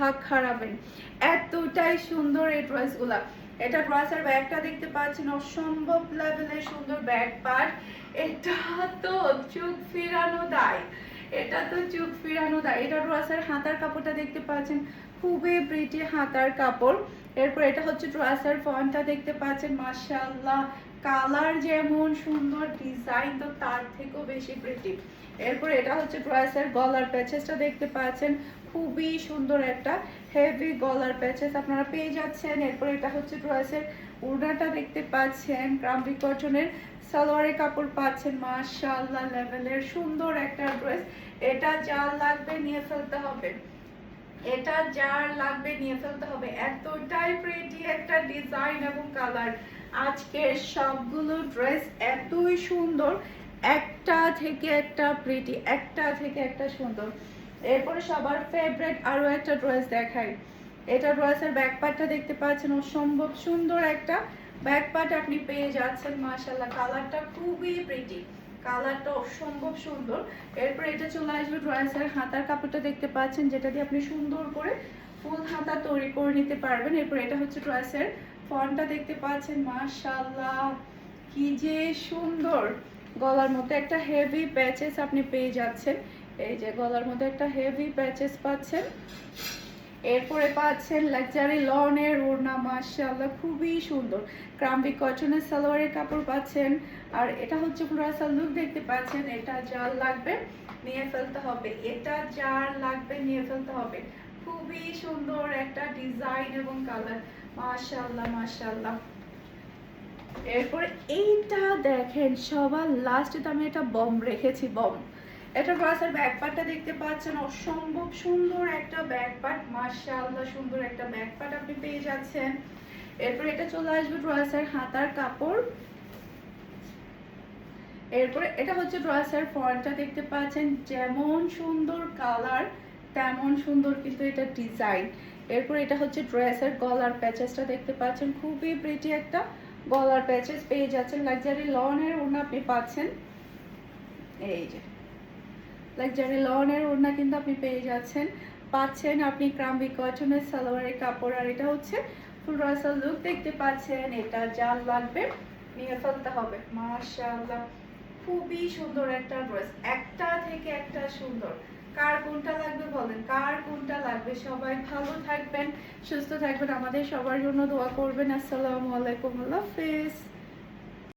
ভাগ খারাপেন, এতটাই সুন্দর এই ড্রেসগুলা। এটা ড্রেসের ব্যাগটা দেখতে পাচ্ছেন, অসম্ভব লেভেলের সুন্দর ব্যাক পার্ট। এটা তো চোখ ফিরানো দায়, এটা তো চোখ ফিরানো দায়। এটা ড্রেসের হাতার কাপড়টা দেখতে পাচ্ছেন, খুবই প্রিটি হাতার কাপড়। এরপর এটা হচ্ছে ড্রেসের ফন্টটা দেখতে পাচ্ছেন, মাশাআল্লাহ, কালার যেমন সুন্দর, ডিজাইন তো তার থেকেও বেশি প্রিটি। এরপর এটা হচ্ছে ড্রেসের গলার প্যাচেসটা দেখতে পাচ্ছেন, খুবই সুন্দর একটা হেভি গলার প্যাচেস আপনারা পেয়ে যাচ্ছেন। এরপর এটা হচ্ছে ড্রেসের উড়নাটা দেখতে পাচ্ছেন, ক্রাম্বি কটনের সালোয়ারের কাপড় পাচ্ছেন, মাশাআল্লাহ লেভেলের সুন্দর একটা ড্রেস। এটা যার লাগবে নিয়ে ফেলতে হবে, এটা যার লাগবে নিয়ে ফেলতে হবে, এতটাই প্রিটি একটা ডিজাইন এবং কালার। আজকে সবগুলো ড্রেস এতই সুন্দর, একটা থেকে একটা প্রিটি, একটা থেকে একটা সুন্দর। এরপরে সবার ফেভারিট আরো একটা ড্রেস দেখাই। এটা ড্রেসের ব্যাক পার্টটা দেখতে পাচ্ছেন, অসম্ভব সুন্দর একটা ব্যাক পার্ট আপনি পেয়ে যাচ্ছেন, মাশাআল্লাহ, কালারটা খুবই প্রিটি, কালারটা অসম্ভব সুন্দর। এরপর এটা চলে আসবে ড্রেসের হাতার কাপড়টা দেখতে পাচ্ছেন, যেটা দিয়ে আপনি সুন্দর করে ফুল হাতা তৈরি করে নিতে পারবেন। এরপর এটা হচ্ছে ড্রেসের ফন্টটা দেখতে পাচ্ছেন, মাশাআল্লাহ, কি যে সুন্দর। গলার মধ্যে একটা হেভি প্যাচেস আপনি পেয়ে যাচ্ছেন, এই যে গলার মধ্যে একটা হেভি প্যাচেস পাচ্ছেন। এরপরে পাচ্ছেন লাক্সারি লনের ওড়না, মাশাআল্লাহ, খুবই সুন্দর। ক্রাম্বি কটনের সালোয়ারের কাপড় পাচ্ছেন। আর এটা হচ্ছে পুরো লুক দেখতে পাচ্ছেন। এটা যার লাগবে নিয়ে ফেলতে হবে, এটা যার লাগবে নিয়ে ফেলতে হবে। খুবই সুন্দর একটা ডিজাইন এবং কালার, মাশাআল্লাহ মাশাআল্লাহ। এরপরে এইটা দেখেন, সবার লাস্টে আমি এটা বম রেখেছি, বম। এটা ড্রেসের ব্যাক পার্টটা দেখতে পাচ্ছেন, অসম্ভব সুন্দর একটা ব্যাক পার্ট, মাশাআল্লাহ, সুন্দর একটা ব্যাক পার্ট আপনি পেয়ে যাচ্ছেন। এরপর এটা চলে আসবে ড্রেসের হাতার কাপড়। এরপরে এটা হচ্ছে ড্রেসের ফ্রন্টটা দেখতে পাচ্ছেন, যেমন সুন্দর কালার তেমন সুন্দর কিন্তু এটা ডিজাইন। এরপর এটা হচ্ছে ড্রেসের গলার প্যাচেসটা দেখতে পাচ্ছেন, খুবই প্রিটি একটা গলার প্যাচেস পেয়ে যাচ্ছেন। লাক্সারি লনের ওড়না আপনি পাচ্ছেন, এই যে লাক্সারি লনের ওড়না কিন্তু আপনি পেয়ে যাচ্ছেন। পাচ্ছেন আপনি ক্রাম্বি কটনের সালোয়ারের কাপড়। আর এটা হচ্ছে ফুল রাসাল লুক দেখতে পাচ্ছেন, এটা যার লাগবে নিয়ে ফেলতে হবে, মাশাআল্লাহ, খুবই সুন্দর একটা ড্রেস, একটা থেকে একটা সুন্দর। কার কোনটা লাগবে বলেন, কার কোনটা লাগবে? সবাই ভালো থাকবেন, সুস্থ থাকবেন, আমাদের সবার জন্য দোয়া করবেন। আসসালামু আলাইকুম, আল্লাহ হাফেজ।